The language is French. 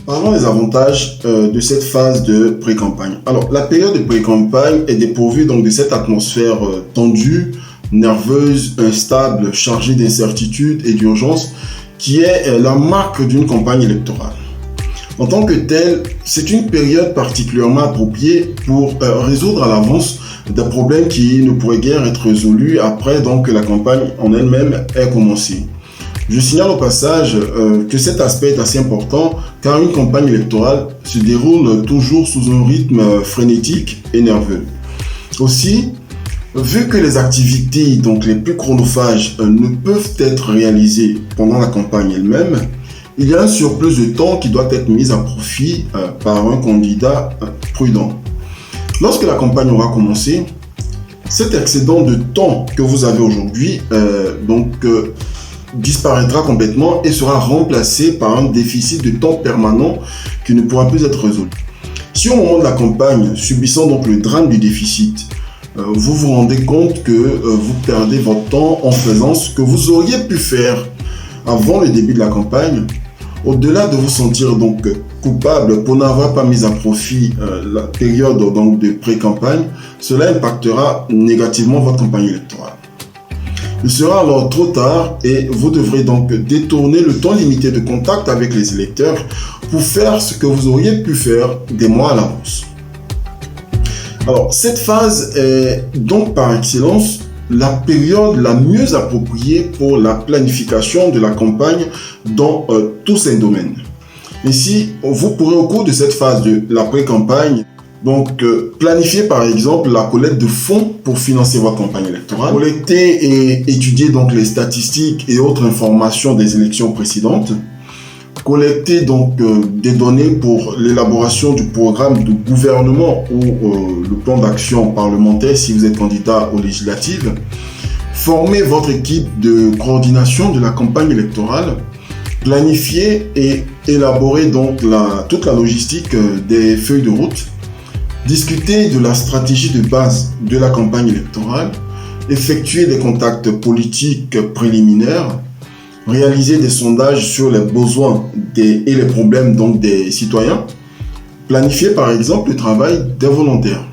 Parlons des avantages de cette phase de pré-campagne. Alors, la période de pré-campagne est dépourvue donc de cette atmosphère tendue, nerveuse, instable, chargée d'incertitude et d'urgence qui est la marque d'une campagne électorale. En tant que telle, c'est une période particulièrement appropriée pour résoudre à l'avance des problèmes qui ne pourraient guère être résolus après donc que la campagne en elle-même ait commencé. Je signale au passage que cet aspect est assez important car une campagne électorale se déroule toujours sous un rythme frénétique et nerveux. Aussi, vu que les activités donc les plus chronophages ne peuvent être réalisées pendant la campagne elle-même, il y a un surplus de temps qui doit être mis à profit par un candidat prudent. Lorsque la campagne aura commencé, cet excédent de temps que vous avez aujourd'hui disparaîtra complètement et sera remplacé par un déficit de temps permanent qui ne pourra plus être résolu. Si au moment de la campagne, subissant donc le drame du déficit, vous vous rendez compte que vous perdez votre temps en faisant ce que vous auriez pu faire avant le début de la campagne, au-delà de vous sentir donc coupable pour n'avoir pas mis à profit la période donc de pré-campagne, cela impactera négativement votre campagne électorale. Il sera alors trop tard et vous devrez donc détourner le temps limité de contact avec les électeurs pour faire ce que vous auriez pu faire des mois à l'avance. Alors, cette phase est donc par excellence la période la mieux appropriée pour la planification de la campagne dans tous ces domaines. Ainsi, vous pourrez au cours de cette phase de la pré-campagne planifier par exemple la collecte de fonds pour financer votre campagne électorale, collecter et étudier donc les statistiques et autres informations des élections précédentes, collecter donc des données pour l'élaboration du programme de gouvernement ou le plan d'action parlementaire si vous êtes candidat aux législatives, former votre équipe de coordination de la campagne électorale, planifier et élaborer donc toute la logistique des feuilles de route, discuter de la stratégie de base de la campagne électorale, effectuer des contacts politiques préliminaires, réaliser des sondages sur les besoins et les problèmes donc des citoyens, planifier par exemple le travail des volontaires.